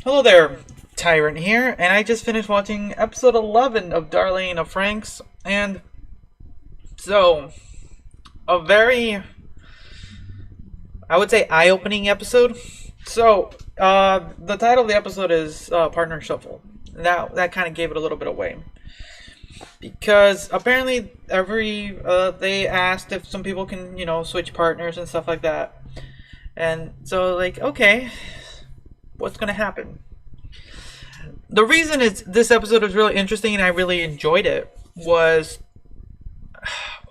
Hello there, Tyrant here, and I just finished watching episode 11 of Darlene of FranXX, and so, a very, I would say, eye-opening episode. So, the title of the episode is Partner Shuffle. That kind of gave it a little bit away. Because apparently they asked if some people can, switch partners and stuff like that. And so, like, okay, what's going to happen? The reason this episode was really interesting and I really enjoyed it was,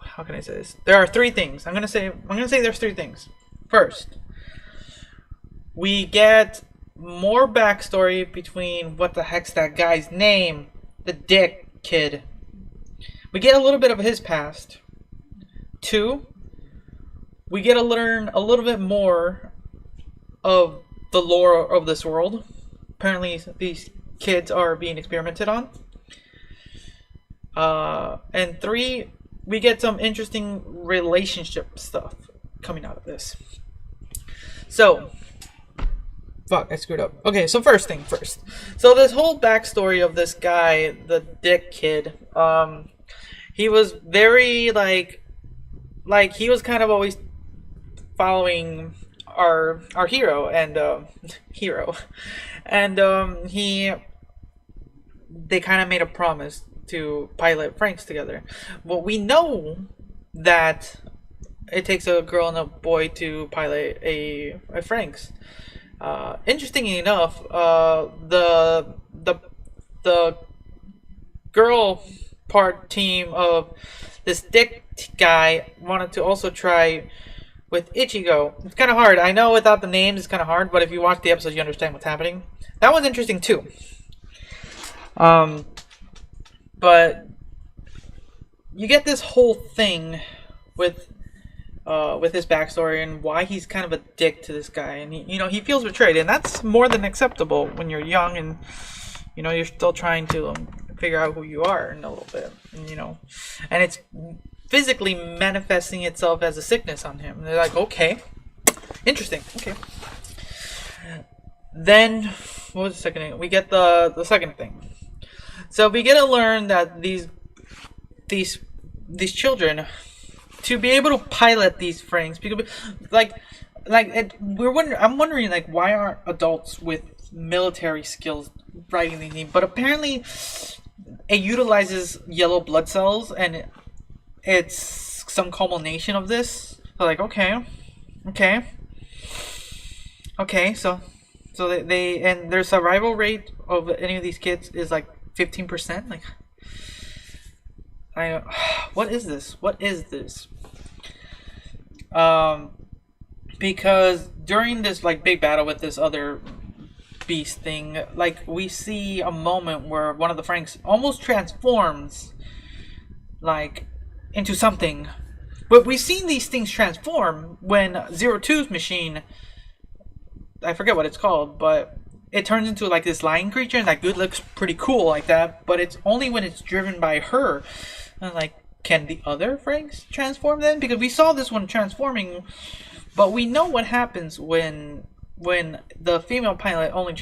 how can I say this? There are three things. I'm gonna say there's three things. First, we get more backstory between what the heck's that guy's name, the dick kid. We get a little bit of his past. Two, we get to learn a little bit more of the lore of this world. Apparently, these kids are being experimented on. And three, we get some interesting relationship stuff coming out of this. So, fuck, I screwed up. Okay, so first thing first. So this whole backstory of this guy, the dick kid, he was very like he was kind of always following our hero and they kind of made a promise to pilot FranXX together. Well, we know that it takes a girl and a boy to pilot a FranXX. Interestingly enough, the girl part team of this dick guy wanted to also try with Ichigo. It's kind of hard. I know without the names it's kind of hard, but if you watch the episode you understand what's happening. That was interesting too. But you get this whole thing with his backstory and why he's kind of a dick to this guy, and he feels betrayed, and that's more than acceptable when you're young and you're still trying to figure out who you are in a little bit, and it's physically manifesting itself as a sickness on him. And they're like, okay, interesting, okay. Then what was the second thing? We get the second thing. So we get to learn that these children, to be able to pilot these FranXX, because I'm wondering like why aren't adults with military skills writing these names? But apparently it utilizes yellow blood cells, and it's some culmination of this. So like okay, so they and their survival rate of any of these kids is like 15%. Like, what is this? Because during this like big battle with this other beast thing, like we see a moment where one of the FranXX almost transforms like into something. But we've seen these things transform when Zero Two's machine, I forget what it's called, but it turns into like this lion creature, and that good looks pretty cool like that, but it's only when it's driven by her. And like, can the other FranXX transform then? Because we saw this one transforming, but we know what happens when the female pilot only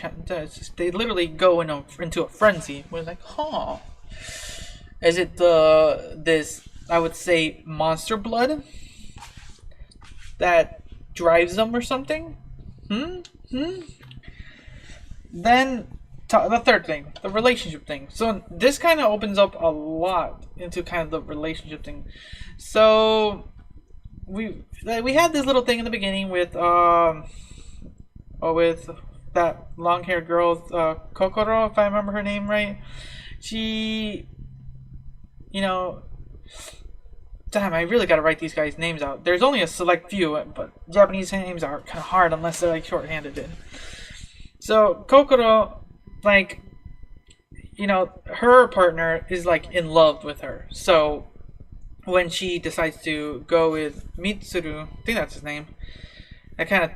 they literally go into a frenzy. We're like, huh, is it this, I would say, monster blood that drives them or something? Then the third thing, the relationship thing. So this kind of opens up a lot into kind of the relationship thing. So we had this little thing in the beginning with that long-haired girl, Kokoro, if I remember her name right. She, damn, I really gotta write these guys' names out. There's only a select few, but Japanese names are kind of hard unless they're like shorthanded. So Kokoro, like, her partner is like in love with her. So when she decides to go with Mitsuru, I think that's his name, that kind of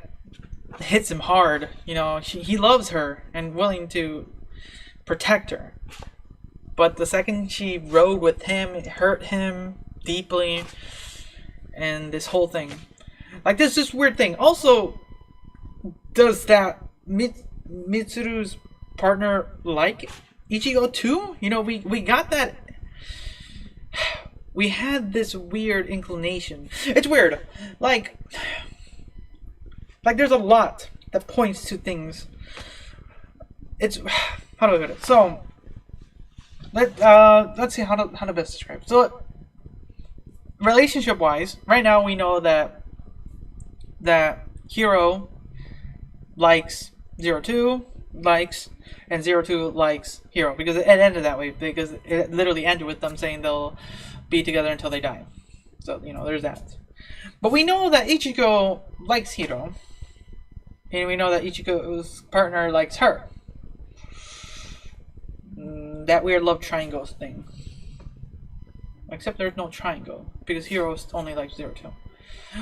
hits him hard. He loves her and willing to protect her. But the second she rode with him, it hurt him deeply. And this whole thing, like, this weird thing. Also, does that Mitsuru's partner like Ichigo too. You know, we got that. We had this weird inclination. It's weird. Like there's a lot that points to things. It's how do I put it? So let's see how to best describe. So relationship wise, right now we know that Hiro likes 02, likes, and 02 likes Hiro, because it ended that way, because it literally ended with them saying they'll be together until they die. So, you know, there's that. But we know that Ichigo likes Hiro, and we know that Ichigo's partner likes her. That weird love triangle thing. Except there's no triangle, because Hiro only likes 02.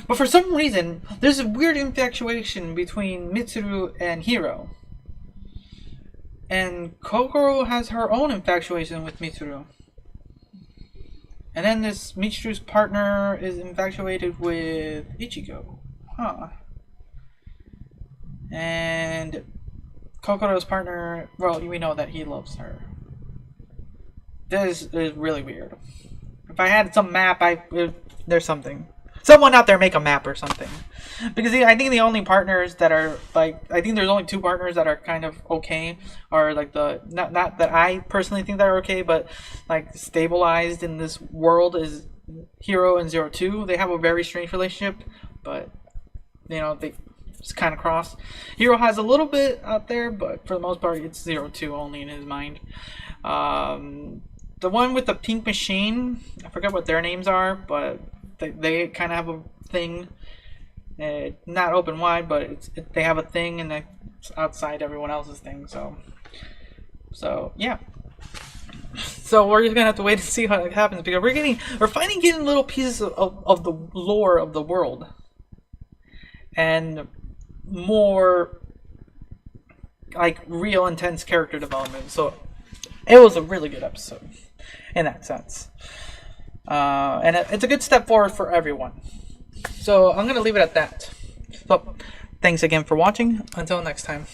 But for some reason, there's a weird infatuation between Mitsuru and Hiro. And Kokoro has her own infatuation with Mitsuru. And then this Mitsuru's partner is infatuated with Ichigo. Huh. And Kokoro's partner, well, we know that he loves her. This is really weird. If I had some map, there's something. Someone out there make a map or something. Because I think the only partners that are, like, I think there's only two partners that are kind of okay. Or, like, not that I personally think that are okay, but, like, stabilized in this world is Hiro and 02. They have a very strange relationship, but, you know, it's kind of cross. Hiro has a little bit out there, but for the most part, it's 02 only in his mind. The one with the pink machine, I forget what their names are, but they kind of have a thing. Not open wide, but they have a thing, and it's outside everyone else's thing. So yeah. So we're just gonna have to wait and see how it happens, because we're finally getting little pieces of the lore of the world, and more like real intense character development. So it was a really good episode in that sense. And it's a good step forward for everyone. So I'm going to leave it at that. So thanks again for watching. Until next time.